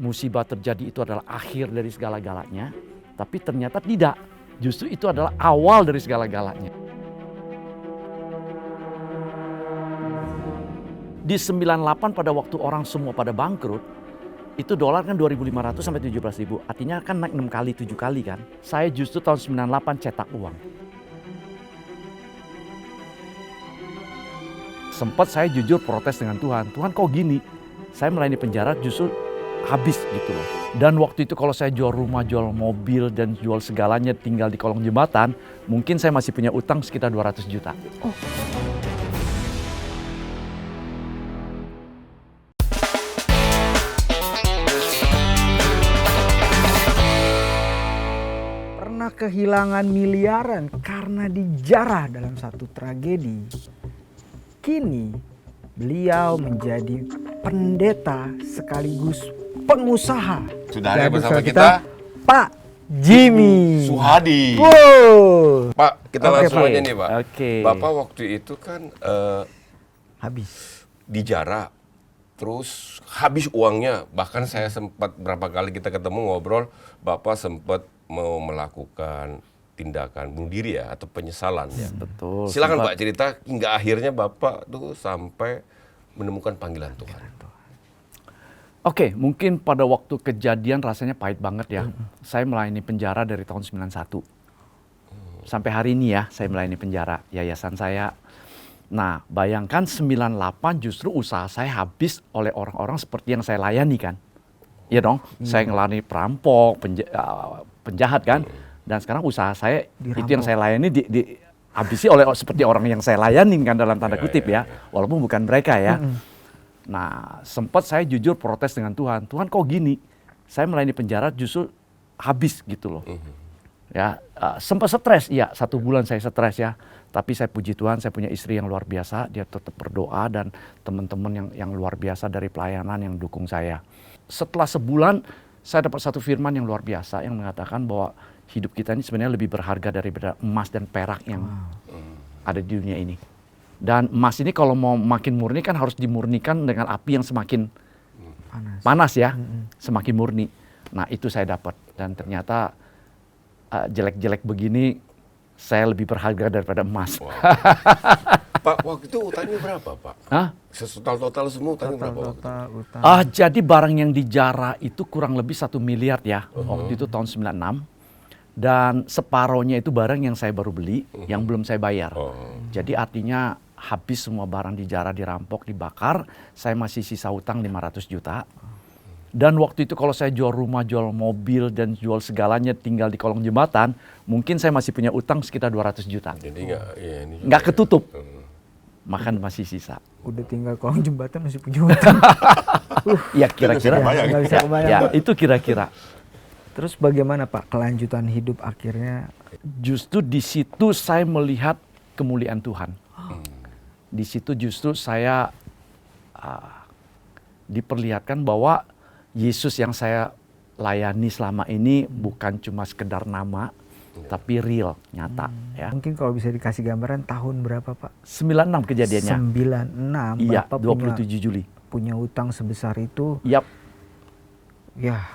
musibah terjadi itu adalah akhir dari segala-galanya, tapi ternyata tidak. Justru itu adalah awal dari segala-galanya. Di 98 pada waktu orang semua pada bangkrut, itu dolar kan 2.500 sampai 17.000. Artinya kan naik 6 kali, 7 kali kan. Saya justru tahun 98 cetak uang. Sempat saya jujur protes dengan Tuhan. Tuhan kok gini? Saya melayani penjara justru habis gitu loh. Dan waktu itu kalau saya jual rumah, jual mobil, dan jual segalanya tinggal di kolong jembatan, mungkin saya masih punya utang sekitar 200 juta. Oh. Pernah kehilangan miliaran karena dijarah dalam satu tragedi. Kini beliau menjadi pendeta sekaligus pengusaha. Sudah ada bersama kita Pak Jimmy Suhadi. Wow. Pak, kita langsung aja nih Pak. Bapak waktu itu kan habis dijarah, terus habis uangnya. Bahkan saya sempat berapa kali kita ketemu ngobrol, Bapak sempat mau melakukan tindakan bunuh diri ya atau penyesalan ya. Betul. Silakan Pak cerita hingga akhirnya Bapak tuh sampai menemukan panggilan Tuhan. Oke, mungkin pada waktu kejadian rasanya pahit banget ya. Saya melayani penjara dari tahun 91. Sampai hari ini ya, saya melayani penjara, yayasan saya. Nah, bayangkan 98 justru usaha saya habis oleh orang-orang seperti yang saya layani kan. Iya dong, saya ngelayani perampok, penjahat kan. Dan sekarang usaha saya, itu yang saya layani dihabisi oleh seperti orang yang saya layanin kan dalam tanda kutip ya. Walaupun bukan mereka ya. Nah, sempat saya jujur protes dengan Tuhan. Tuhan kok gini? Saya melayani penjara justru habis gitu loh. Ya, sempat stres, iya 1 bulan saya stres ya. Tapi saya puji Tuhan, saya punya istri yang luar biasa. Dia tetap berdoa dan teman-teman yang luar biasa dari pelayanan yang dukung saya. Setelah sebulan, saya dapat satu firman yang luar biasa yang mengatakan bahwa hidup kita ini sebenarnya lebih berharga daripada emas dan perak yang ada di dunia ini. Dan emas ini kalau mau makin murni kan harus dimurnikan dengan api yang semakin panas ya, semakin murni. Nah itu saya dapat dan ternyata jelek-jelek begini saya lebih berharga daripada emas. Wow. Pak, waktu itu utangnya berapa Pak? Hah? Total semua utangnya berapa? Utang. Jadi barang yang dijarah itu kurang lebih 1 miliar ya, waktu itu tahun 96. Dan separohnya itu barang yang saya baru beli, yang belum saya bayar. Jadi artinya habis semua barang dijarah, dirampok, dibakar, saya masih sisa utang 500 juta. Dan waktu itu kalau saya jual rumah, jual mobil, dan jual segalanya tinggal di kolong jembatan, mungkin saya masih punya utang sekitar 200 juta. Jadi nggak ketutup, makan masih sisa. Udah tinggal kolong jembatan masih punya utang. Ya kira-kira. Nggak bisa kebayang. Ya itu kira-kira. Terus bagaimana Pak kelanjutan hidup akhirnya? Justru di situ saya melihat kemuliaan Tuhan. Di situ justru saya diperlihatkan bahwa Yesus yang saya layani selama ini bukan cuma sekedar nama, tapi real, nyata. Ya. Mungkin kalau bisa dikasih gambaran tahun berapa Pak? 96 kejadiannya. 96. Iya, Bapak 27 Juli. Punya utang sebesar itu. Yap. Ya,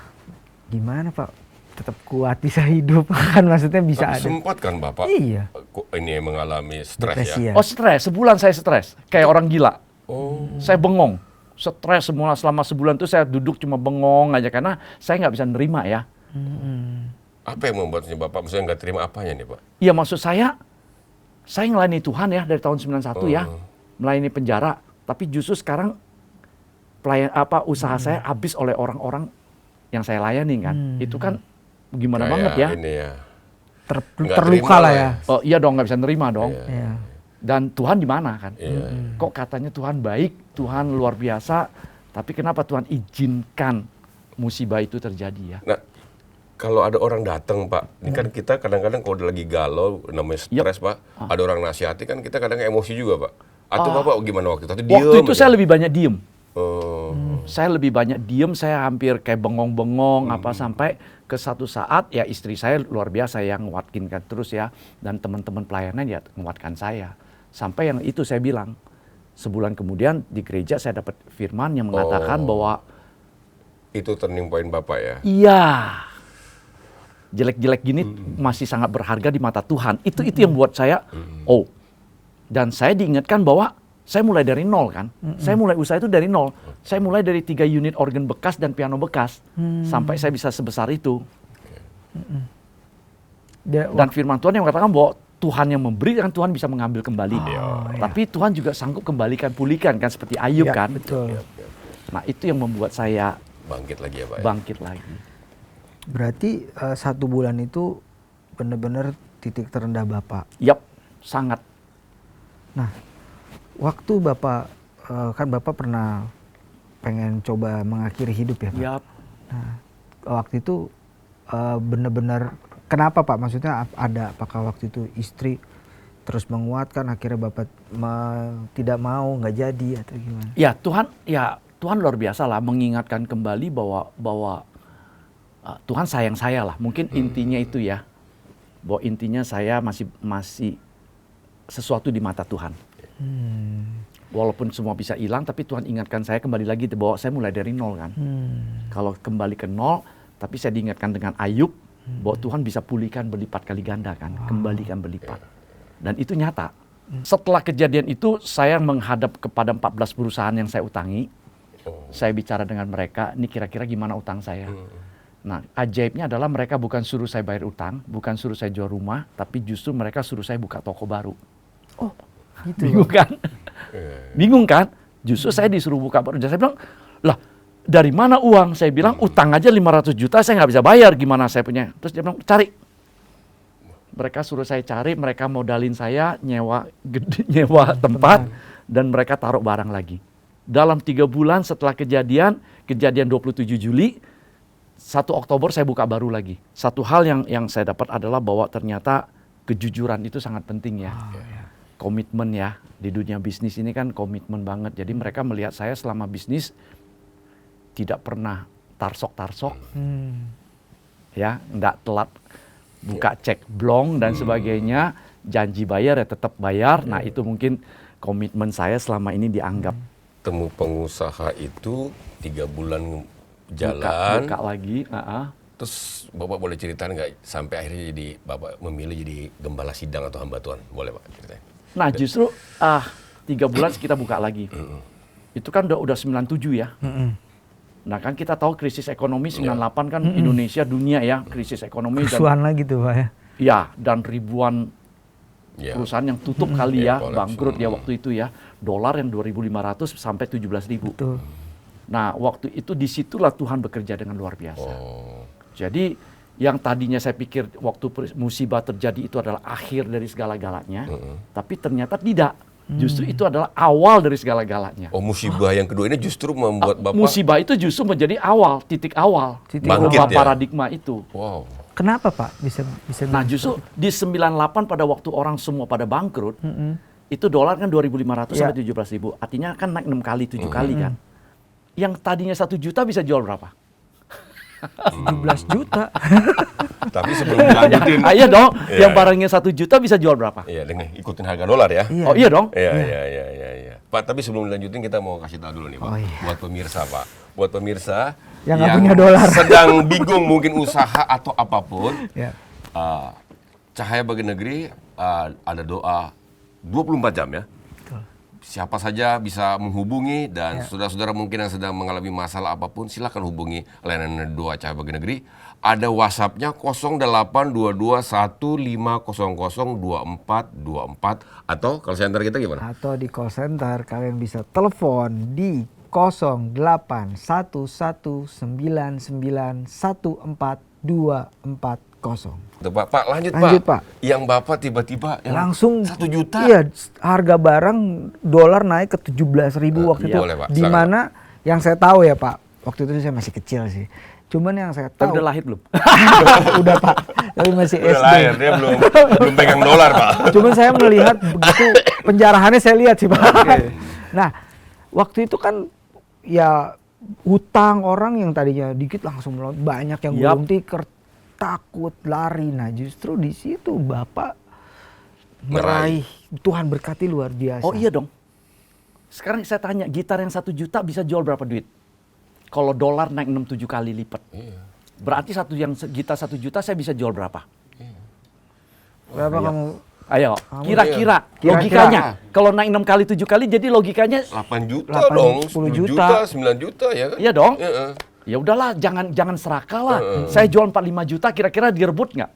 gimana Pak? Tetap kuat bisa hidup kan maksudnya bisa ada. Sempat kan Bapak? Iya. Ini mengalami stres Depresi ya? Oh stres, sebulan saya stres. Kayak orang gila. Saya bengong. Stres semua selama sebulan itu saya duduk cuma bengong aja karena saya nggak bisa nerima ya. Apa yang membuatnya Bapak misalnya nggak terima apanya nih Pak? Iya maksud saya ngelayani Tuhan ya dari tahun 91 ya. Melayani penjara. Tapi justru sekarang usaha saya habis oleh orang-orang yang saya layani kan. Itu kan gimana banget ya. Ini ya. Terluka lah ya. Oh iya dong, nggak bisa nerima dong. Iya. Dan Tuhan di mana kan? Iya. Kok katanya Tuhan baik, Tuhan luar biasa, tapi kenapa Tuhan izinkan musibah itu terjadi ya? Nah, kalau ada orang datang Pak, ini kan kita kadang-kadang kalau lagi galau, namanya stres Pak, ada orang nasihati kan kita kadang emosi juga Pak. Atau Bapak gimana waktu itu? Waktu itu saya lebih banyak diem. Oh. Saya lebih banyak diem, saya hampir kayak bengong-bengong sampai ke satu saat ya istri saya luar biasa yang nguatkan terus ya, dan teman-teman pelayanan ya nguatkan saya. Sampai yang itu saya bilang, sebulan kemudian di gereja saya dapat firman yang mengatakan bahwa Itu turning point Bapak ya. Iya. Jelek-jelek gini masih sangat berharga di mata Tuhan. Itu yang buat saya, oh. Dan saya diingatkan bahwa saya mulai dari nol kan. Saya mulai usaha itu dari nol. Saya mulai dari 3 unit organ bekas dan piano bekas. Sampai saya bisa sebesar itu. Dan firman Tuhan yang mengatakan bahwa Tuhan yang memberi dan Tuhan bisa mengambil kembali. Tapi Tuhan juga sanggup kembalikan, pulihkan kan seperti Ayub Ya, kan. betul. Nah itu yang membuat saya Bangkit lagi ya Pak. bangkit lagi. Berarti 1 bulan itu benar-benar titik terendah Bapak. Yap, sangat. Nah, waktu Bapak, kan Bapak pernah pengen coba mengakhiri hidup ya Pak? Yap. Nah, waktu itu benar-benar, kenapa Pak? Maksudnya apakah waktu itu istri terus menguatkan, akhirnya Bapak tidak mau, nggak jadi atau gimana? Ya Tuhan luar biasa lah mengingatkan kembali bahwa Tuhan sayang saya lah. Mungkin intinya itu ya. Bahwa intinya saya masih sesuatu di mata Tuhan. Walaupun semua bisa hilang, tapi Tuhan ingatkan saya kembali lagi bahwa saya mulai dari nol kan. Kalau kembali ke nol, tapi saya diingatkan dengan Ayub bahwa Tuhan bisa pulihkan berlipat kali ganda kan, kembalikan berlipat. Dan itu nyata. Setelah kejadian itu, saya menghadap kepada 14 perusahaan yang saya utangi. Saya bicara dengan mereka, ini kira-kira gimana utang saya. Nah, ajaibnya adalah mereka bukan suruh saya bayar utang, bukan suruh saya jual rumah, tapi justru mereka suruh saya buka toko baru. Oh, gitu. Bingung kan? Bingung kan? Justru saya disuruh buka baru. Dan saya bilang, lah dari mana uang? Saya bilang utang aja 500 juta saya nggak bisa bayar, gimana saya punya? Terus dia bilang cari. Mereka suruh saya cari, mereka modalin saya nyewa tempat dan mereka taruh barang lagi. Dalam 3 bulan setelah kejadian 27 Juli, 1 Oktober saya buka baru lagi. Satu hal yang saya dapat adalah bahwa ternyata kejujuran itu sangat penting ya. Komitmen ya, di dunia bisnis ini kan komitmen banget. Jadi mereka melihat saya selama bisnis tidak pernah tarsok-tarsok, ya, nggak telat buka cek blong dan sebagainya, janji bayar ya tetap bayar. Nah itu mungkin komitmen saya selama ini dianggap. Temu pengusaha itu 3 bulan jalan. Buka lagi. Terus Bapak boleh ceritain nggak sampai akhirnya jadi Bapak memilih jadi gembala sidang atau hamba Tuhan? Boleh Pak ceritain. Nah justru 3 bulan kita buka lagi. Itu kan udah 97 ya. Nah kan kita tahu krisis ekonomi 98 kan Indonesia dunia ya krisis ekonomi. Kerusuhan lagi tuh Pak ya. Ya dan ribuan perusahaan yang tutup kali ya, bangkrut ya waktu itu ya. Dolar yang 2.500 sampai 17.000. Betul. Nah waktu itu disitulah Tuhan bekerja dengan luar biasa. Jadi yang tadinya saya pikir waktu musibah terjadi itu adalah akhir dari segala-galanya, tapi ternyata tidak. Justru itu adalah awal dari segala-galanya. Oh, musibah yang kedua ini justru membuat Bapak musibah itu justru menjadi awal, titik awal Bangkit berubah ya? paradigma itu. Wow. Kenapa Pak bisa Nah justru di 98 pada waktu orang semua pada bangkrut, itu dolar kan 2.500 sampai 17.000. Artinya kan naik 6 kali, 7 kali kan. Yang tadinya 1 juta bisa jual berapa? 17 juta. Tapi sebelum dilanjutin, Iya dong, yang barangnya 1 juta bisa jual berapa? iya dengan ikutin harga dolar ya. Oh iya dong. Iya. Pak, tapi sebelum dilanjutin kita mau kasih tahu dulu nih Pak. Oh, iya. Buat pemirsa Pak. Buat pemirsa Yang nggak punya dolar. sedang bingung mungkin usaha atau apapun. Ya. Cahaya Bagi Negeri ada doa 24 jam ya. Siapa saja bisa menghubungi dan saudara-saudara mungkin yang sedang mengalami masalah apapun silakan hubungi layanan doa Cahaya Bagi Negeri. Ada WhatsApp-nya 082215002424 atau call center kita gimana? Atau di call center kalian bisa telepon di 0819914240. Pak, lanjut Pak. Yang Bapak tiba-tiba Langsung 1 juta. Iya, harga barang dolar naik ke 17.000 waktu iya, itu. boleh, Pak. Di Silakan, mana yang saya tahu ya Pak, waktu itu saya masih kecil sih. Cuman yang saya Tapi tahu udah lahir belum? udah Pak, tapi masih Udah SD. lahir, dia belum pegang dolar Pak. Cuman saya melihat begitu penjarahannya saya lihat sih Pak. Nah, waktu itu kan ya hutang orang yang tadinya dikit langsung banyak yang gulung tikar, takut lari. Nah, justru di situ Bapak meraih Tuhan berkati luar biasa. Oh iya dong. Sekarang saya tanya, gitar yang 1 juta bisa jual berapa duit? Kalau dolar naik 6-7 kali lipat. Iya. Berarti kita 1 juta saya bisa jual berapa? Berapa kamu? Ayo, kira-kira Kira-kira. logikanya. Kalau naik 6 kali 7 kali jadi logikanya 8 juta 8, dong, 10 10 juta. juta, 9 juta ya kan? iya dong. Iya. Ya udahlah, jangan serakah lah. Saya jual 45 juta, kira-kira direbut nggak?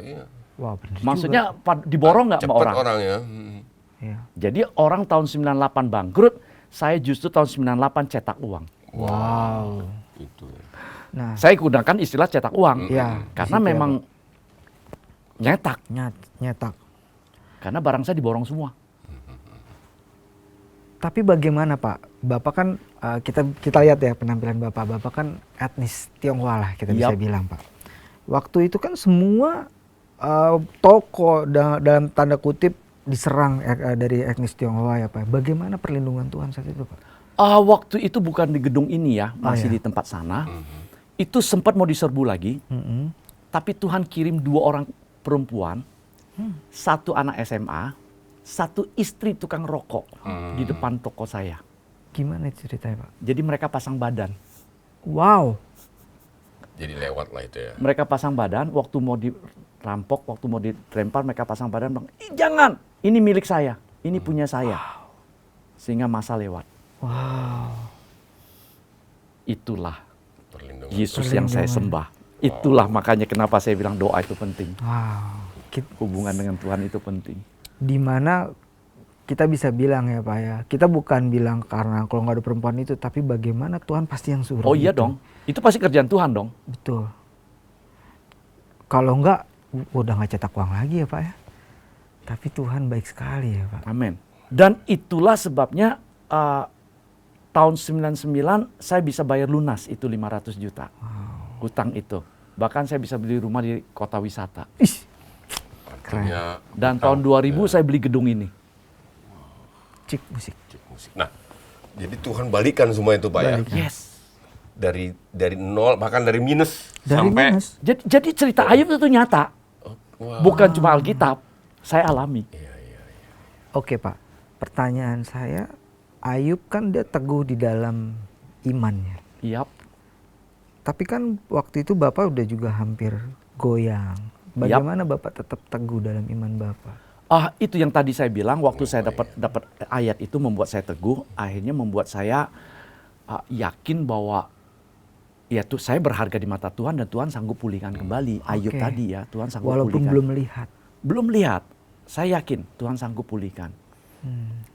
Iya. Wah, bener Maksudnya diborong nggak sama Cepet orang? orangnya. Iya. Jadi orang tahun 98 bangkrut, saya justru tahun 98 cetak uang. Wow. Itu. Nah, Saya gunakan istilah cetak uang. ya, Karena di situ ya, memang nyetak. Pak. Nyetak. Karena barang saya diborong semua. Tapi bagaimana Pak? Bapak kan kita lihat ya penampilan Bapak. Bapak kan etnis Tionghoa lah kita bisa Yap. bilang Pak. Waktu itu kan semua toko dalam tanda kutip diserang dari etnis Tionghoa ya Pak. Bagaimana perlindungan Tuhan saat itu Pak? Waktu itu bukan di gedung ini ya, masih iya. di tempat sana. Itu sempat mau diserbu lagi, tapi Tuhan kirim 2 orang perempuan, 1 anak SMA, 1 istri tukang rokok di depan toko saya. Gimana ceritanya Pak? Jadi mereka pasang badan. Wow. Jadi lewat lah itu ya. Mereka pasang badan, waktu mau dirampok, waktu mau dilempar, mereka pasang badan bilang, jangan, ini milik saya, ini punya saya. Sehingga masa lewat. Wow. Itulah Perlindungan. Yesus yang saya sembah. Itulah makanya kenapa saya bilang doa itu penting. Wow. Hubungan dengan Tuhan itu penting. Di mana kita bisa bilang ya Pak ya, kita bukan bilang karena kalau nggak ada perempuan itu, tapi bagaimana Tuhan pasti yang suruh. Oh iya gitu. dong, itu pasti kerjaan Tuhan dong. Betul. Kalau nggak, udah nggak cetak uang lagi ya Pak ya. Tapi Tuhan baik sekali ya Pak. Amin. Dan itulah sebabnya tahun 99 saya bisa bayar lunas itu 500 juta. Hutang itu. Bahkan saya bisa beli rumah di kota wisata. Ih, Artinya Dan tahun 2000 saya beli gedung ini. cik musik. musik. Nah, jadi Tuhan balikan semua itu Pak ya. Balikan. Yes. Dari nol bahkan dari minus Dari sampai minus. Jadi cerita Ayub itu nyata. Wah. Bukan cuma Alkitab. Saya alami. Oke Pak, pertanyaan saya, Ayub kan dia teguh di dalam imannya. Yap. Tapi kan waktu itu Bapak udah juga hampir goyang. Bagaimana Bapak tetap teguh dalam iman Bapak? Itu yang tadi saya bilang waktu saya dapat ayat itu membuat saya teguh, akhirnya membuat saya yakin bahwa ya tuh saya berharga di mata Tuhan dan Tuhan sanggup pulihkan kembali. Ayub Oke. tadi ya, Tuhan sanggup Walaupun pulihkan. belum melihat. Belum lihat. Saya yakin Tuhan sanggup pulihkan.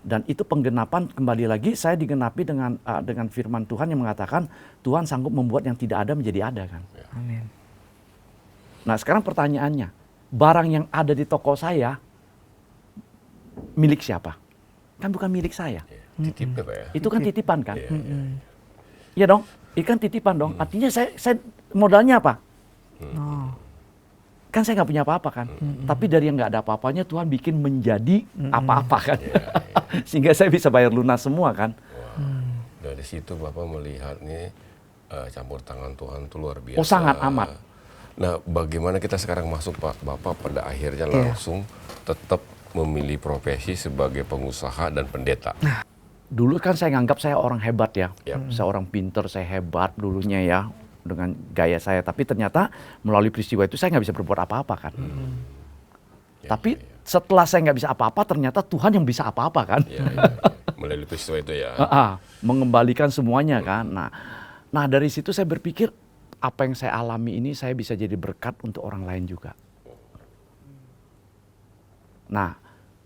Dan itu penggenapan kembali lagi saya digenapi dengan firman Tuhan yang mengatakan Tuhan sanggup membuat yang tidak ada menjadi ada kan. Amin. Nah, sekarang pertanyaannya, barang yang ada di toko saya milik siapa? Kan bukan milik saya. Titip ya Pak ya. Itu kan titipan kan? Iya, Iya dong, ikan titipan dong. Artinya saya modalnya apa? Oh. Kan saya nggak punya apa-apa kan. Tapi dari yang nggak ada apa-apanya Tuhan bikin menjadi apa-apa kan. Sehingga saya bisa bayar lunas semua kan. Dari situ Bapak melihat nih campur tangan Tuhan itu luar biasa. Oh, sangat amat. Nah, bagaimana kita sekarang masuk Pak? Bapak pada akhirnya langsung tetap memilih profesi sebagai pengusaha dan pendeta. Dulu kan saya nganggap saya orang hebat ya. Yap. Saya orang pinter, saya hebat dulunya ya. Dengan gaya saya. Tapi ternyata melalui peristiwa itu saya nggak bisa berbuat apa-apa kan. Tapi setelah saya nggak bisa apa-apa, ternyata Tuhan yang bisa apa-apa kan. Ya. Melalui peristiwa itu ya. Mengembalikan semuanya kan. Nah dari situ saya berpikir apa yang saya alami ini saya bisa jadi berkat untuk orang lain juga. Nah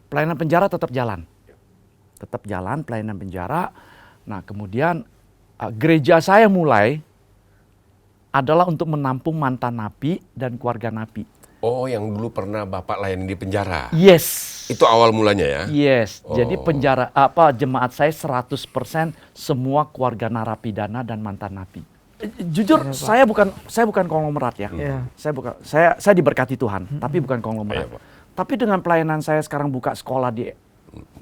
pelayanan penjara tetap jalan. Tetap jalan pelayanan penjara. Nah kemudian gereja saya mulai adalah untuk menampung mantan napi dan keluarga napi. Oh, yang dulu pernah Bapak layani di penjara. Yes. Itu awal mulanya ya? Yes. Oh. Jadi jemaat saya 100% semua keluarga narapidana dan mantan napi. Jujur saya bukan konglomerat ya. Iya. Saya diberkati Tuhan, tapi bukan konglomerat. Iya, Pak. Tapi dengan pelayanan saya sekarang buka sekolah di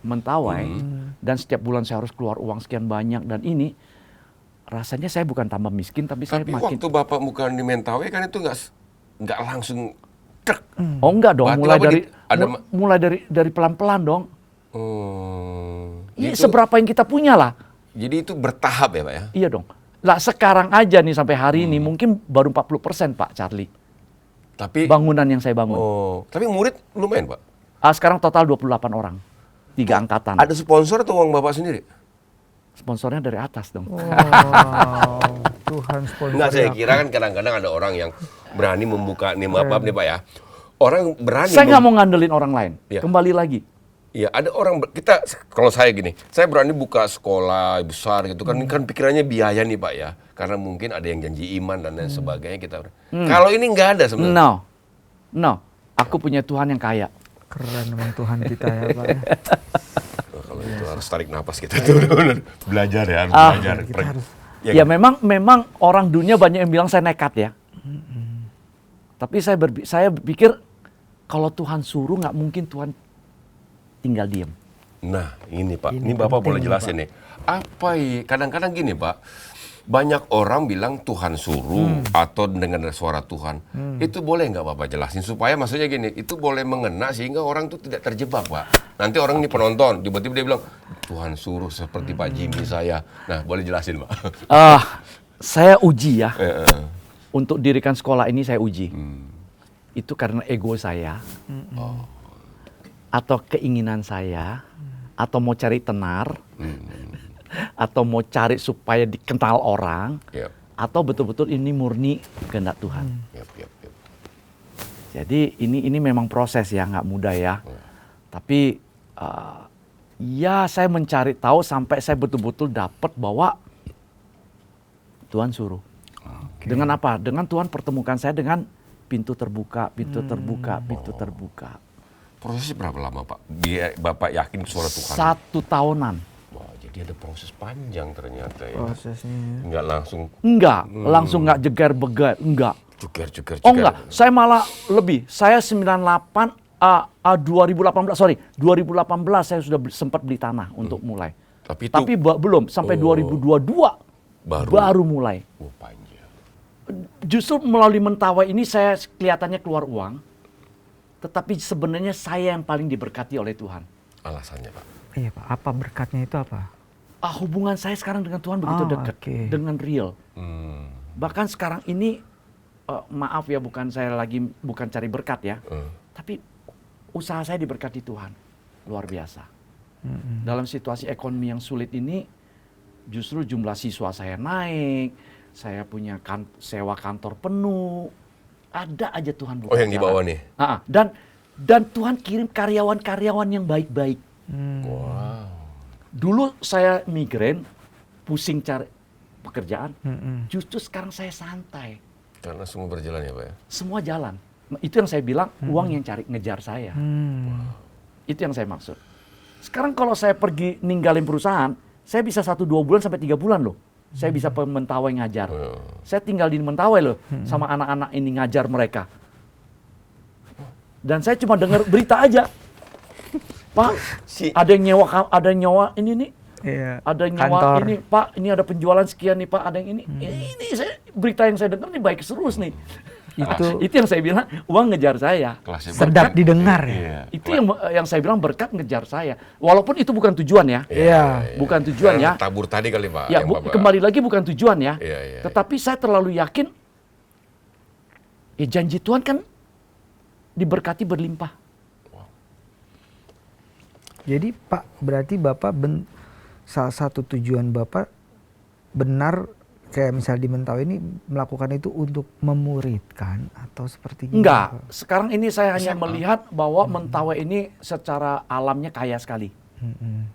Mentawai dan setiap bulan saya harus keluar uang sekian banyak dan ini rasanya saya bukan tambah miskin tapi saya Tapi makin. waktu Bapak bukan di Mentawai kan itu nggak langsung truk. Oh enggak dong, Berarti mulai dari pelan-pelan dong. Oh. Iya, Itu- seberapa yang kita punya lah. Jadi itu bertahap ya Pak ya? Iya dong. Lah sekarang aja nih sampai hari ini mungkin baru 40% Pak Charlie. Tapi Bangunan yang saya bangun. tapi murid lumayan, Pak. Sekarang total 28 orang. 3 angkatan. Ada sponsor atau uang Bapak sendiri? Sponsornya dari atas dong. Wow, Tuhan sponsor. Enggak, saya ya. kira kan kadang-kadang ada orang yang berani membuka nih, maaf nih Pak ya. Orang berani. Saya nggak mau ngandelin orang lain. Iya. Kembali lagi. Iya, ada orang kita kalau saya gini, saya berani buka sekolah besar gitu kan, kan pikirannya biaya nih Pak ya. Karena mungkin ada yang janji iman dan lain sebagainya kita. Kalau ini nggak ada sebenarnya. No. Aku punya Tuhan yang kaya. Keren memang Tuhan kita ya Pak. Kalau itu harus tarik napas kita tuh. Belajar ya, harus belajar. kita harus- Ya memang orang dunia banyak yang bilang saya nekat ya. Tapi saya berpikir kalau Tuhan suruh nggak mungkin Tuhan tinggal diam. Nah, ini Pak, Ini ini Bapak penting boleh nih, jelasin nih. Apa ya? Kadang-kadang gini Pak, banyak orang bilang Tuhan suruh atau dengan suara Tuhan. Itu boleh nggak Bapak jelasin supaya maksudnya gini, itu boleh mengena sehingga orang tuh tidak terjebak Pak. Nanti orang ini penonton, tiba-tiba dia bilang Tuhan suruh seperti Pak Jimmy saya. Nah, boleh jelasin Pak. Saya uji ya. Untuk dirikan sekolah ini saya uji. Itu karena ego saya. Atau keinginan saya. Atau mau cari tenar. Atau mau cari supaya dikenal orang. Yep. Atau betul-betul ini murni kehendak Tuhan. Yep. Jadi ini memang proses ya, nggak mudah ya. Tapi ya saya mencari tahu sampai saya betul-betul dapat bahwa Tuhan suruh. Dengan apa? Dengan Tuhan pertemukan saya dengan pintu terbuka. Prosesnya berapa lama Pak? Biar Bapak yakin suara Tuhan. 1 tahunan. Wah, jadi ada proses panjang ternyata ya. Prosesnya. Enggak langsung Langsung nggak jegar-begar, enggak. cuker. Oh enggak, saya malah lebih. Saya 2018 saya sudah sempat beli tanah untuk mulai. Tapi itu Tapi belum sampai 2022 baru mulai. oh, panjang. Justru melalui Mentawai ini saya kelihatannya keluar uang, tetapi sebenarnya saya yang paling diberkati oleh Tuhan. Alasannya Pak. Iya Pak, apa berkatnya itu apa? Hubungan saya sekarang dengan Tuhan begitu dekat, oke. dengan real. Hmm. Bahkan sekarang ini, maaf ya, bukan cari berkat ya, tapi usaha saya diberkati Tuhan, luar biasa. Dalam situasi ekonomi yang sulit ini, justru jumlah siswa saya naik, saya punya sewa kantor penuh, ada aja Tuhan buka Oh, yang di jalan. bawah nih. Dan Tuhan kirim karyawan-karyawan yang baik-baik. Wow. Dulu saya migrain, pusing cari pekerjaan, justru sekarang saya santai. Karena semua berjalan ya Pak ya. Semua jalan. Itu yang saya bilang, uang yang ngejar saya. Itu yang saya maksud. Sekarang kalau saya pergi ninggalin perusahaan, saya bisa 1-2 bulan sampai 3 bulan loh. Saya bisa Mentawai ngajar. Saya tinggal di Mentawai loh, sama anak-anak ini ngajar mereka. Dan saya cuma dengar berita aja. Pak, ada yang nyewa ini nih. Iya. Ada yang nyewa Kantor. ini, Pak, ini ada penjualan sekian nih Pak, ada yang ini. Berita yang saya dengar nih baik terus nih. Itu yang saya bilang, uang ngejar saya. Kelasnya Sedap berkat. didengar ya. Iya. Itu yang saya bilang berkat ngejar saya. Walaupun itu bukan tujuan ya. Iya. Bukan tujuan ya. Tabur tadi kali Pak. Ya, yang Bapak- kembali lagi bukan tujuan ya. Iya. Tetapi saya terlalu yakin, ya janji Tuhan kan diberkati berlimpah. Jadi Pak, berarti Bapak salah satu tujuan Bapak benar kayak misalnya di Mentawai ini melakukan itu untuk memuridkan atau seperti gimana? Enggak, Pak? sekarang ini saya hanya melihat bahwa Mentawai ini secara alamnya kaya sekali.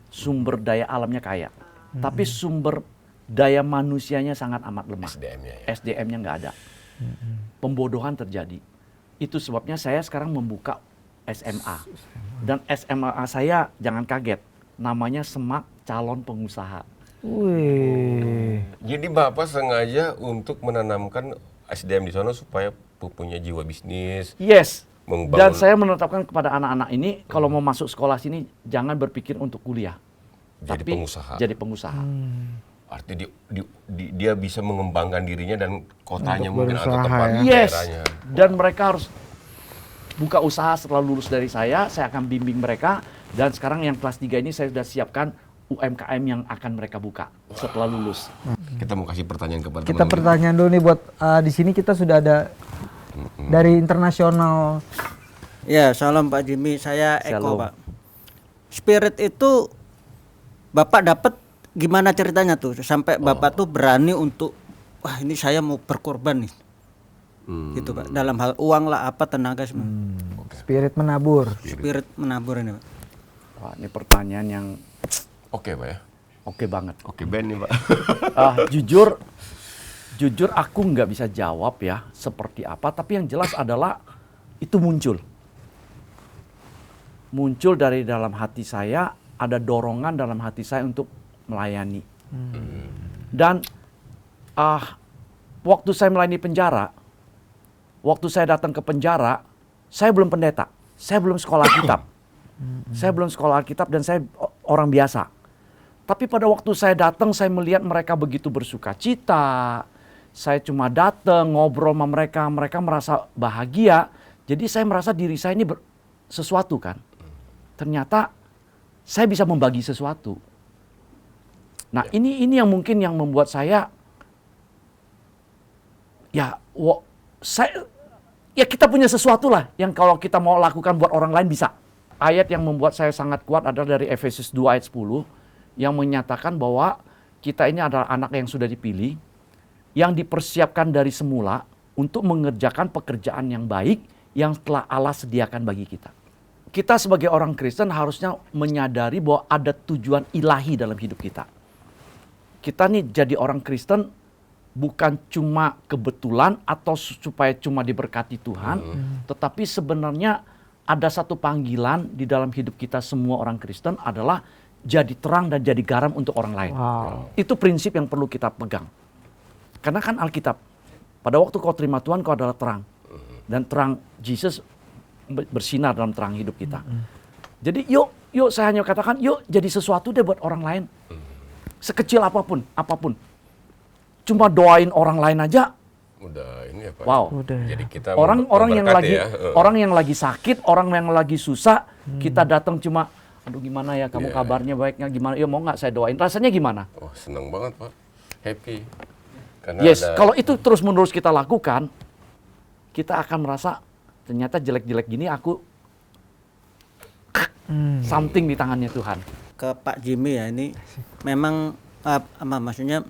Sumber daya alamnya kaya. Tapi sumber daya manusianya sangat amat lemah. SDM-nya ya. SDM-nya nggak ada. Pembodohan terjadi. Itu sebabnya saya sekarang membuka SMA. Dan SMA saya jangan kaget, namanya Semak Calon Pengusaha. Wih. Jadi Bapak sengaja untuk menanamkan SDM di sana supaya punya jiwa bisnis. Yes. Membangun- Dan saya menetapkan kepada anak-anak ini, kalau mau masuk sekolah sini, jangan berpikir untuk kuliah. Jadi tapi pengusaha. Jadi pengusaha. Artinya dia bisa mengembangkan dirinya dan kotanya Untuk mungkin atau berusaha, tempat ya. Yes. daerahnya. Dan mereka harus buka usaha setelah lulus dari saya akan bimbing mereka. Dan sekarang yang kelas 3 ini saya sudah siapkan UMKM yang akan mereka buka setelah lulus. Kita mau kasih pertanyaan kepada Kita teman-teman. pertanyaan dulu nih buat di sini kita sudah ada dari internasional. Ya, salam Pak Jimmy. Saya Eko, Shalom. Pak. Spirit itu Bapak dapat gimana ceritanya tuh sampai Bapak tuh berani untuk wah ini saya mau berkorban nih. Gitu Pak. Dalam hal uang lah apa tenaga semua. Spirit menabur. Spirit menabur ini Pak. Wah, ini pertanyaan yang Oke Pak ya. oke banget. Oke Ben nih Pak. Jujur aku nggak bisa jawab ya seperti apa, tapi yang jelas adalah itu muncul dari dalam hati saya, ada dorongan dalam hati saya untuk melayani. Dan waktu saya melayani penjara, waktu saya datang ke penjara, saya belum pendeta, saya belum sekolah Alkitab, saya belum sekolah Alkitab dan saya orang biasa. Tapi pada waktu saya datang, saya melihat mereka begitu bersuka cita. Saya cuma datang, ngobrol sama mereka, mereka merasa bahagia. Jadi saya merasa diri saya ini sesuatu kan. Ternyata saya bisa membagi sesuatu. Nah ini yang mungkin yang membuat saya, kita punya sesuatu lah yang kalau kita mau lakukan buat orang lain bisa. Ayat yang membuat saya sangat kuat adalah dari Efesus 2 ayat 10. Yang menyatakan bahwa kita ini adalah anak yang sudah dipilih, yang dipersiapkan dari semula untuk mengerjakan pekerjaan yang baik yang telah Allah sediakan bagi kita. Kita sebagai orang Kristen harusnya menyadari bahwa ada tujuan ilahi dalam hidup kita. Kita nih jadi orang Kristen bukan cuma kebetulan atau supaya cuma diberkati Tuhan, tetapi sebenarnya ada satu panggilan di dalam hidup kita semua orang Kristen adalah jadi terang dan jadi garam untuk orang lain. Wow. Itu prinsip yang perlu kita pegang. Karena kan Alkitab, pada waktu kau terima Tuhan kau adalah terang. Dan terang Jesus bersinar dalam terang hidup kita. Jadi yuk saya hanya katakan, yuk jadi sesuatu deh buat orang lain. Sekecil apapun. Cuma doain orang lain aja. Udah ini ya Pak. Wow. Udah. Jadi kita Orang memberkati orang yang lagi sakit, orang yang lagi susah, kita datang cuma aduh gimana ya kamu kabarnya baiknya gimana? Ya mau nggak saya doain? Rasanya gimana? Oh senang banget Pak. Happy. Karena Yes, ada kalau itu terus-menerus kita lakukan, kita akan merasa ternyata jelek-jelek gini aku something di tangannya Tuhan. Ke Pak Jimmy ya ini memang maksudnya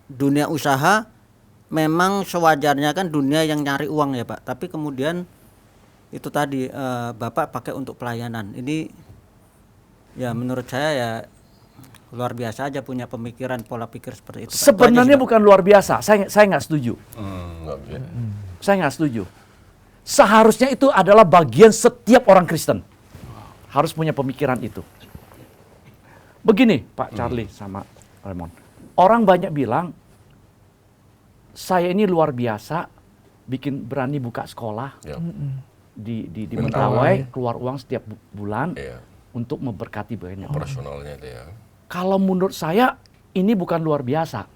dunia usaha memang sewajarnya kan dunia yang nyari uang ya Pak. Tapi kemudian itu tadi Bapak pakai untuk pelayanan. Ini ya menurut saya ya luar biasa aja punya pemikiran pola pikir seperti itu. Pak. Sebenarnya Itu aja sih, Pak. bukan luar biasa. Saya nggak setuju. nggak bisa. Saya nggak setuju. Seharusnya itu adalah bagian setiap orang Kristen. Harus punya pemikiran itu. Begini Pak Charlie sama Raymond. Orang banyak bilang, saya ini luar biasa bikin berani buka sekolah Ya. di Mentawai. Mentawai, keluar uang setiap bulan Iya. untuk memberkati banyak orang. Operasionalnya itu ya. Kalau menurut saya ini bukan luar biasa.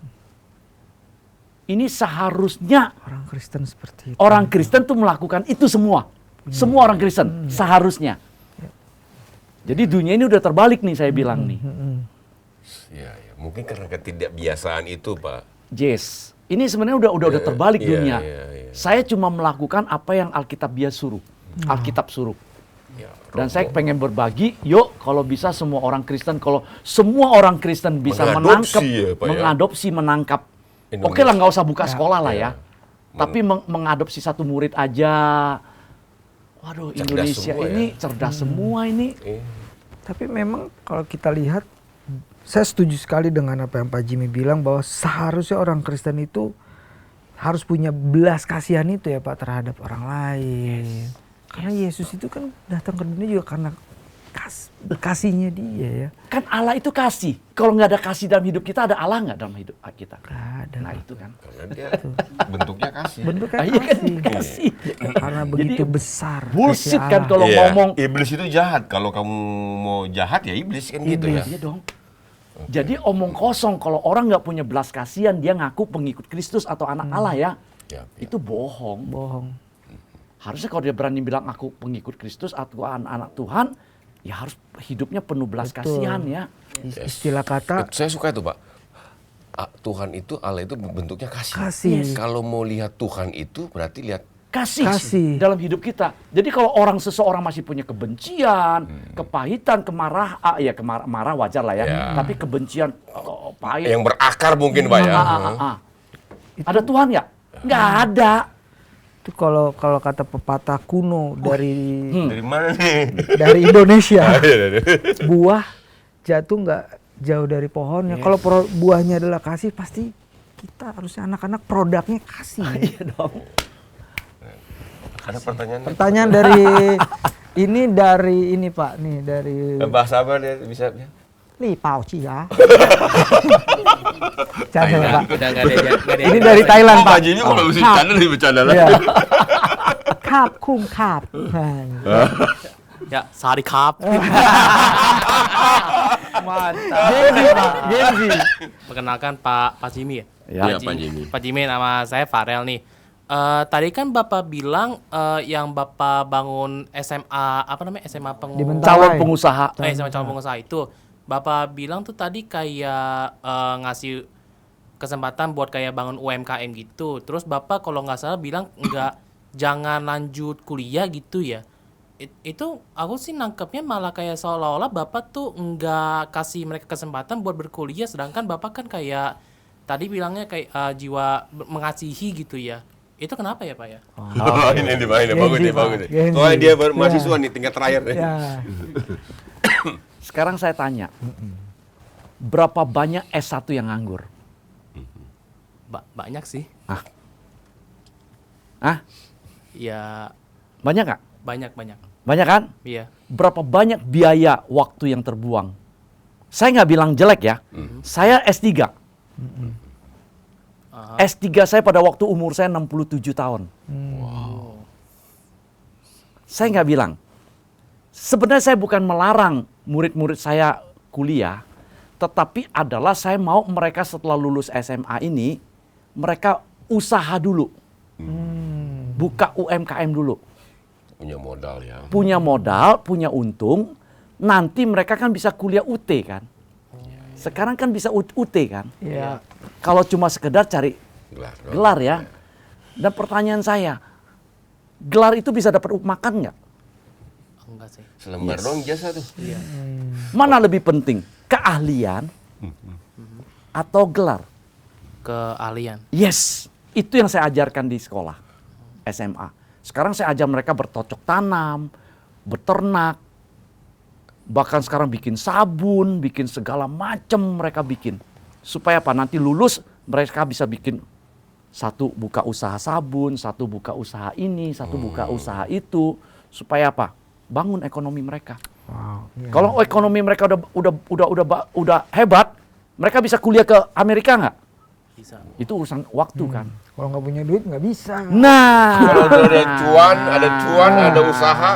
Ini seharusnya Orang Kristen seperti itu. orang Kristen tuh melakukan itu semua. Semua orang Kristen seharusnya. Jadi dunia ini udah terbalik nih saya bilang nih. Iya, ya. Mungkin karena ketidakbiasaan itu Pak. Yes. Ini sebenarnya udah terbalik Iya, dunia. iya, iya. Saya cuma melakukan apa yang Alkitab dia suruh. Alkitab suruh. Ya, Dan saya pengen berbagi, yuk kalau bisa semua orang Kristen, kalau semua orang Kristen bisa Mengadopsi menangkap, ya, Pak, ya? mengadopsi, menangkap. Indonesia. Oke lah nggak usah buka sekolah lah Iya. ya. Tapi mengadopsi satu murid aja. Waduh, Cerdas Indonesia semua ini ya. cerdas semua ini. Tapi memang kalau kita lihat, saya setuju sekali dengan apa yang Pak Jimmy bilang bahwa seharusnya orang Kristen itu harus punya belas kasihan itu ya Pak terhadap orang lain. Karena Yesus itu kan datang ke dunia juga karena kasihnya dia ya. Kan Allah itu kasih. Kalau nggak ada kasih dalam hidup kita, ada Allah nggak dalam hidup kita? Nggak ada. Nah itu kan. Karena dia bentuknya kasih. Bentuknya Iya kan kasih. kasih. Karena begitu besar. Bullshit kasih kan Allah. kalau Iya, ngomong. iblis itu jahat. Kalau kamu mau jahat ya iblis kan gitu ya. Iya dong. Jadi omong kosong kalau orang nggak punya belas kasihan dia ngaku pengikut Kristus atau anak Allah ya. Ya, ya. Itu bohong. Bohong. Harusnya kalau dia berani bilang aku pengikut Kristus atau anak Tuhan, ya harus hidupnya penuh belas Betul. kasihan ya. Istilah kata Saya suka itu Pak. Tuhan itu, Allah itu bentuknya kasih. Kasih. Kalau mau lihat Tuhan itu berarti lihat Kasih dalam hidup kita. Jadi kalau seseorang masih punya kebencian, kepahitan, marah wajar lah ya. Ya. Tapi kebencian, pahit. yang berakar mungkin Pak ya. Ada Tuhan nggak? Nggak ada. Itu kalau kata pepatah kuno dari Dari mana nih? dari Indonesia, buah jatuh nggak jauh dari pohonnya. Kalau buahnya adalah kasih, pasti kita harusnya anak-anak produknya kasih. Iya dong. Ada pertanyaan? Pertanyaan dari ini Pak, nih dari Bahasa apa dia bisa? Li Pao Chi ya. Canda ya, Pak. Udah nggak ada Ini dari Thailand Pak. Pak Jimmy kalau mesti bercanda lebih bercanda lagi. Iya. Kap kum kap. ya sehari kap. Mantap. Genzi Pak, Genzi. Perkenalkan Pak Jimmy ya. Iya, Pak Jimmy. Pak Jimmy, nama saya Farel nih. Tadi kan Bapak bilang yang Bapak bangun SMA apa namanya SMA Di Mentawai. Calon pengusaha. SMA calon pengusaha itu Bapak bilang tuh tadi kayak ngasih kesempatan buat kayak bangun UMKM gitu. Terus Bapak kalau nggak salah bilang jangan lanjut kuliah gitu ya. Itu aku sih nangkepnya malah kayak seolah-olah Bapak tuh nggak kasih mereka kesempatan buat berkuliah, sedangkan Bapak kan kayak tadi bilangnya kayak jiwa mengasihi gitu ya. Itu kenapa ya Pak ya? Ini bagus nih, bagus nih. Genzi. Soalnya dia baru Ya. mahasiswa nih, tingkat terakhir nih. Ya. Sekarang saya tanya, berapa banyak S1 yang nganggur? Banyak sih. Ah, Ya banyak nggak? banyak. Banyak kan? Iya. Berapa banyak biaya waktu yang terbuang? Saya nggak bilang jelek ya. Saya S3. S3 saya pada waktu umur saya 67 tahun. Saya nggak bilang. Sebenarnya saya bukan melarang murid-murid saya kuliah, tetapi adalah saya mau mereka setelah lulus SMA ini, mereka usaha dulu. Buka UMKM dulu. Punya modal ya. Punya modal, punya untung, nanti mereka kan bisa kuliah UT kan. Sekarang kan bisa UT kan. Iya. Kalau cuma sekedar cari Gelar. gelar ya. Dan pertanyaan saya, gelar itu bisa dapat makan nggak? Enggak sih. Selembar dong jasa tuh. Mana lebih penting, keahlian atau gelar? Keahlian. Yes, itu yang saya ajarkan di sekolah SMA. Sekarang saya ajar mereka bercocok tanam, beternak, bahkan sekarang bikin sabun, bikin segala macam mereka bikin. Supaya apa? Nanti lulus mereka bisa bikin satu buka usaha sabun, satu buka usaha ini, satu buka usaha itu. Supaya apa? Bangun ekonomi mereka. Wow. Iya. Kalau ekonomi mereka udah hebat, mereka bisa kuliah ke Amerika nggak? Bisa. Itu urusan waktu kan. Kalau nggak punya duit nggak bisa. Nah, Kalau udah ada cuan, ada usaha,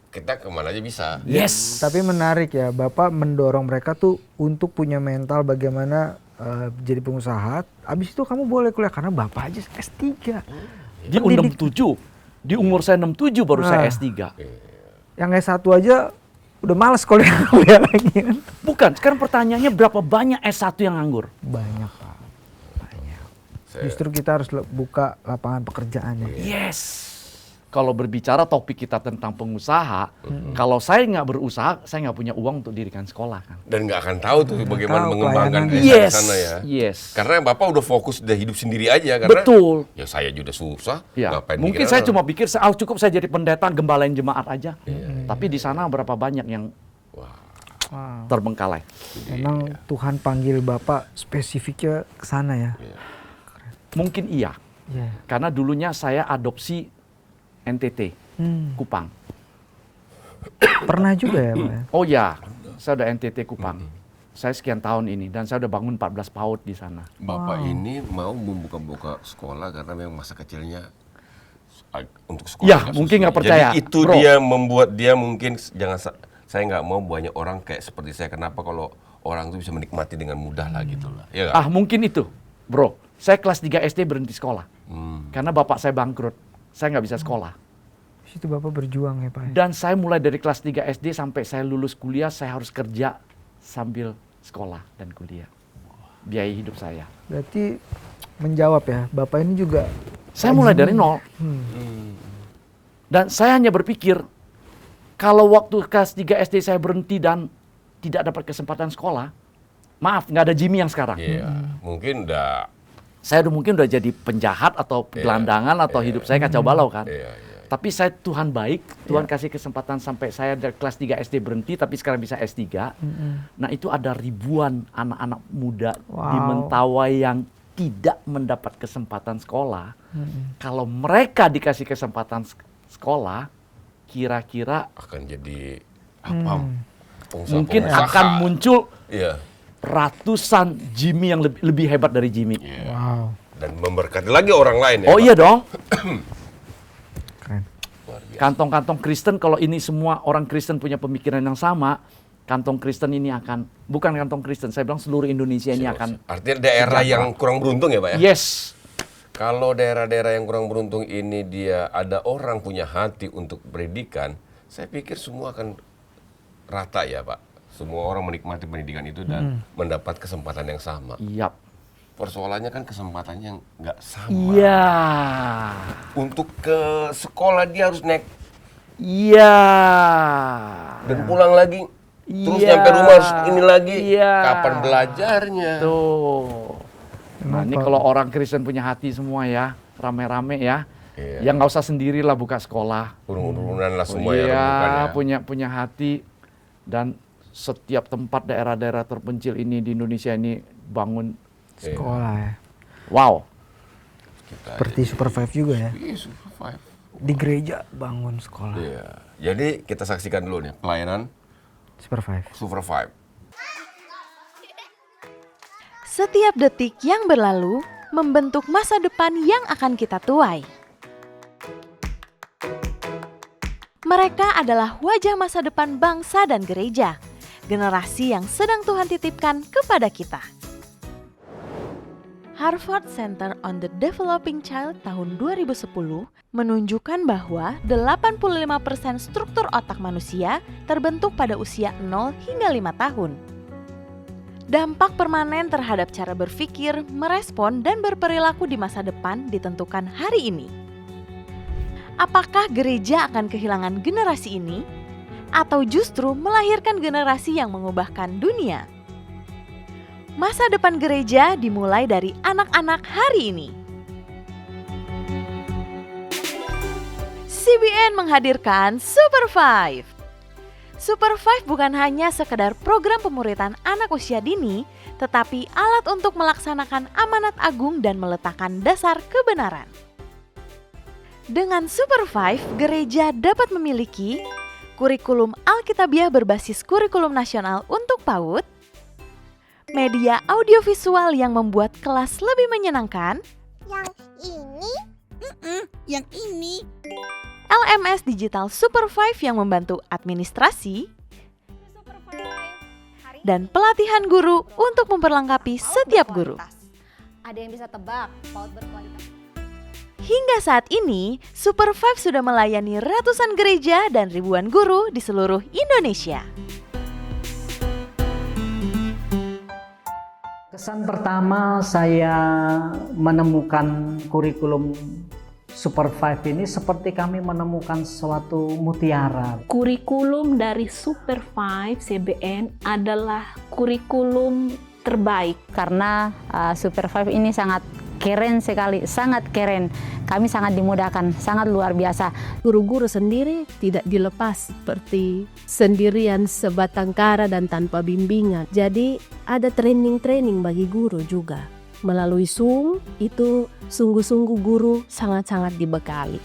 kita kemana aja bisa. yes. Tapi menarik ya, Bapak mendorong mereka tuh untuk punya mental bagaimana jadi pengusaha. Abis itu kamu boleh kuliah karena Bapak aja S3. Di umur 67, di umur saya 67 baru saya S3. Yang S1 aja udah males kuliah lagi kan. Bukan, sekarang pertanyaannya berapa banyak S1 yang nganggur? Banyak Pak. Banyak. Justru kita harus buka lapangan pekerjaannya. Yes. Kalau berbicara topik kita tentang pengusaha, kalau saya nggak berusaha, saya nggak punya uang untuk dirikan sekolah kan. Dan nggak akan tahu tuh bagaimana tahu mengembangkan pelayanan. desa di Yes, sana ya. yes. Karena Bapak udah fokus udah hidup sendiri aja. Karena Betul. ya saya juga susah. Ya, Ngapain mungkin mikirin saya orang? cuma pikir cukup saya jadi pendeta gembalain jemaat aja. Tapi di sana berapa banyak yang Wah, Wow. terbengkalai. Memang Tuhan panggil Bapak spesifiknya ke sana ya. Mungkin iya, Iya. karena dulunya saya adopsi NTT, Kupang. Pernah juga ya Pak ya? Oh ya, saya udah NTT Kupang. Saya sekian tahun ini dan saya udah bangun 14 PAUD di sana. Bapak ini mau membuka-buka sekolah karena memang masa kecilnya untuk sekolah. Ya, nggak mungkin sesuai. nggak percaya, Jadi itu Bro. dia membuat dia mungkin saya nggak mau banyak orang kayak seperti saya. Kenapa kalau orang itu bisa menikmati dengan mudah lah gitu lah. Ya nggak? Mungkin itu, bro. Saya kelas 3 SD berhenti sekolah. Hmm. Karena bapak saya bangkrut. Saya nggak bisa sekolah. Di situ Bapak berjuang ya Pak ya? Dan saya mulai dari kelas 3 SD sampai saya lulus kuliah, saya harus kerja sambil sekolah dan kuliah. biaya hidup saya. Berarti menjawab ya, Bapak ini juga Saya mulai dari nol. Dan saya hanya berpikir, kalau waktu kelas 3 SD saya berhenti dan tidak dapat kesempatan sekolah, maaf, nggak ada Jimmy yang sekarang. Iya, mungkin udah. Saya mungkin udah jadi penjahat atau gelandangan atau hidup saya kacau balau kan. Iya. Tapi saya Tuhan baik, Tuhan kasih kesempatan sampai saya dari kelas 3 SD berhenti, tapi sekarang bisa S3. Nah itu ada ribuan anak-anak muda di Mentawai yang tidak mendapat kesempatan sekolah. Kalau mereka dikasih kesempatan sekolah, kira-kira Akan jadi apa? mungkin pengusaha. akan muncul Iya. ratusan Jimmy yang lebih hebat dari Jimmy. wow, Dan memberkati lagi orang lain ya. Oh Pak? iya dong. keren. Luar biasa. Kantong-kantong Kristen, kalau ini semua orang Kristen punya pemikiran yang sama, kantong Kristen ini akan, bukan kantong Kristen, saya bilang seluruh Indonesia ini akan, Artinya daerah yang kurang beruntung ya Pak ya? yes, Kalau daerah-daerah yang kurang beruntung ini dia ada orang punya hati untuk pendidikan, saya pikir semua akan rata ya Pak. Semua orang menikmati pendidikan itu dan mendapat kesempatan yang sama. yap, Persoalannya kan kesempatannya yang nggak sama. iya, Untuk ke sekolah dia harus naik iya, dan pulang lagi. Terus Iya. nyampe rumah harus ini lagi. Iya. Kapan belajarnya? tuh. Nah ini kalau orang Kristen punya hati semua ya, rame-rame ya, Iya. ya nggak usah sendirilah buka sekolah. Urun-urunan lah semua ya Iya, rembukan ya. punya hati, dan setiap tempat daerah-daerah terpencil ini di Indonesia ini bangun, Sekolah ya. wow, Seperti Super Five juga ya. Iya, Super Five. Di gereja bangun sekolah. Iya. Jadi kita saksikan dulu nih pelayanan Super Five. Super Five. Setiap detik yang berlalu membentuk masa depan yang akan kita tuai. Mereka adalah wajah masa depan bangsa dan gereja, generasi yang sedang Tuhan titipkan kepada kita. Harvard Center on the Developing Child tahun 2010 menunjukkan bahwa 85% struktur otak manusia terbentuk pada usia 0 hingga 5 tahun. Dampak permanen terhadap cara berpikir, merespon, dan berperilaku di masa depan ditentukan hari ini. Apakah gereja akan kehilangan generasi ini? Atau justru melahirkan generasi yang mengubahkan dunia? Masa depan gereja dimulai dari anak-anak hari ini. CBN menghadirkan Super Five. Super Five bukan hanya sekedar program pemuritan anak usia dini, tetapi alat untuk melaksanakan amanat agung dan meletakkan dasar kebenaran. Dengan Super Five, gereja dapat memiliki kurikulum Alkitabiah berbasis kurikulum nasional untuk PAUD, media audiovisual yang membuat kelas lebih menyenangkan, Yang ini LMS Digital Super Five yang membantu administrasi, dan pelatihan guru untuk memperlengkapi setiap guru. ada yang bisa tebak PAUD berkualitas. Hingga saat ini, Super Five sudah melayani ratusan gereja dan ribuan guru di seluruh Indonesia. Kesan pertama saya menemukan kurikulum Super Five ini seperti kami menemukan suatu mutiara. Kurikulum dari Super Five CBN adalah kurikulum terbaik. Karena Super Five ini sangat keren sekali, sangat keren. Kami sangat dimudahkan, sangat luar biasa. Guru-guru sendiri tidak dilepas seperti sendirian sebatang kara dan tanpa bimbingan. Jadi ada training-training bagi guru juga. Melalui Zoom itu sungguh-sungguh guru sangat-sangat dibekali.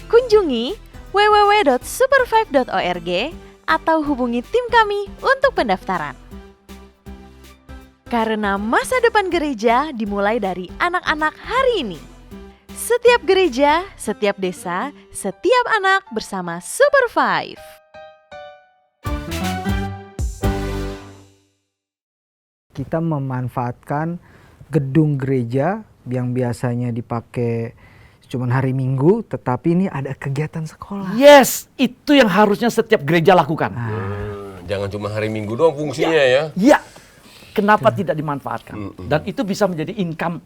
Kunjungi www.superfive.org atau hubungi tim kami untuk pendaftaran. Karena masa depan gereja dimulai dari anak-anak hari ini. Setiap gereja, setiap desa, setiap anak bersama Super Five. Kita memanfaatkan gedung gereja yang biasanya dipakai cuma hari Minggu, tetapi ini ada kegiatan sekolah. Yes, itu yang harusnya setiap gereja lakukan. Jangan cuma hari Minggu doang fungsinya ya. Ya, Kenapa tidak dimanfaatkan? Dan itu bisa menjadi income,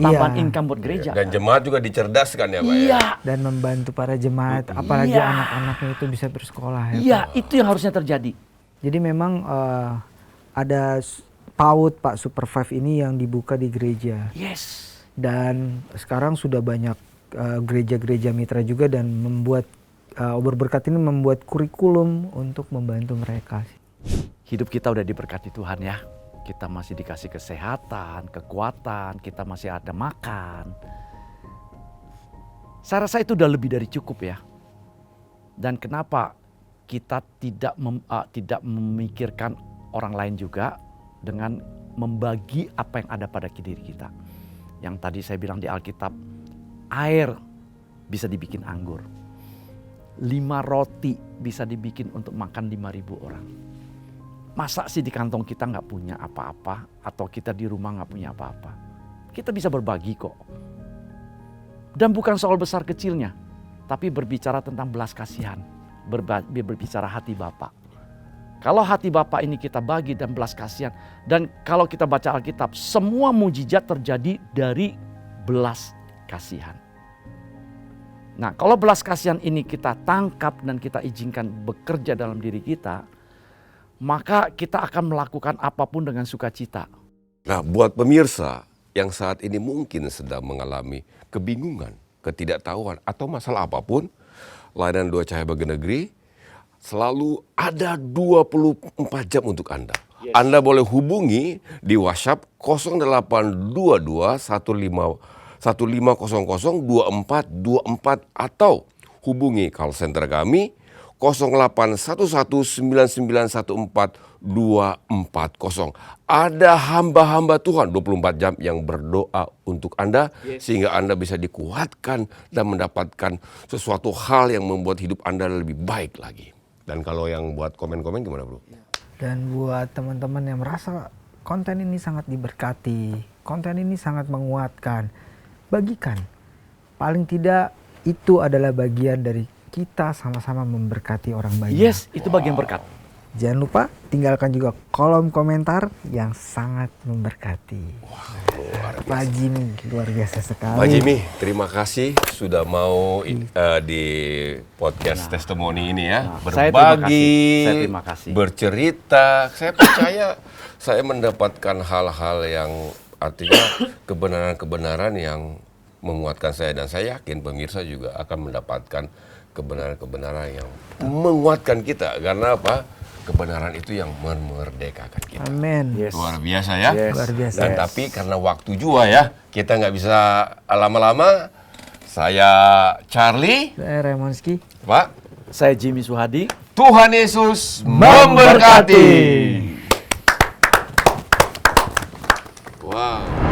tambahan Iya. income buat gereja. Dan jemaat juga dicerdaskan ya Pak ya. Iya, Dan membantu para jemaat, apalagi Iya. anak-anaknya itu bisa bersekolah ya. iya, itu yang harusnya terjadi. Jadi memang ada PAUD Pak Super 5 ini yang dibuka di gereja. Yes. Dan sekarang sudah banyak gereja-gereja mitra juga dan membuat Obor Berkat ini membuat kurikulum untuk membantu mereka. Hidup kita udah diberkati Tuhan ya. Kita masih dikasih kesehatan, kekuatan, kita masih ada makan. Saya rasa itu udah lebih dari cukup ya. Dan kenapa kita tidak memikirkan orang lain juga dengan membagi apa yang ada pada diri kita. Yang tadi saya bilang di Alkitab, air bisa dibikin anggur. 5 roti bisa dibikin untuk makan 5.000 orang. Masa sih di kantong kita nggak punya apa-apa atau kita di rumah nggak punya apa-apa? Kita bisa berbagi kok. Dan bukan soal besar kecilnya, tapi berbicara tentang belas kasihan, berbicara hati Bapa. Kalau hati Bapa ini kita bagi dan belas kasihan, dan kalau kita baca Alkitab, semua mujizat terjadi dari belas kasihan. Nah, kalau belas kasihan ini kita tangkap dan kita izinkan bekerja dalam diri kita, maka kita akan melakukan apapun dengan sukacita. Nah, buat pemirsa yang saat ini mungkin sedang mengalami kebingungan, ketidaktahuan, atau masalah apapun, layanan Dua Cahaya Bagi Negeri selalu ada 24 jam untuk Anda. Yes. Anda boleh hubungi di WhatsApp 0822 1500 2424 atau hubungi call center kami 08119914 Ada hamba-hamba Tuhan 24 jam yang berdoa untuk Anda, sehingga Anda bisa dikuatkan dan mendapatkan sesuatu hal yang membuat hidup Anda lebih baik lagi. Dan kalau yang buat komen-komen gimana bro? Dan buat teman-teman yang merasa konten ini sangat diberkati, konten ini sangat menguatkan, bagikan. Paling tidak itu adalah bagian dari kita sama-sama memberkati orang banyak. Yes, itu bagian berkat. Jangan lupa tinggalkan juga kolom komentar yang sangat memberkati. Pak Jimmy, luar biasa sekali. Pak Jimmy, terima kasih sudah mau di podcast testimoni ini ya. Berbagi, saya terima kasih. Bercerita. Saya percaya saya mendapatkan hal-hal yang artinya kebenaran-kebenaran yang menguatkan saya. Dan saya yakin pemirsa juga akan mendapatkan kebenaran-kebenaran yang menguatkan kita. Karena apa? Kebenaran itu yang memerdekakan kita. Amin. Yes. Luar biasa ya. Yes. Luar biasa. Dan tapi karena waktu juga ya, kita nggak bisa lama-lama. Saya Charlie. Saya Remonski. Pak. Saya Jimmy Suhadi. Tuhan Yesus memberkati. Wow.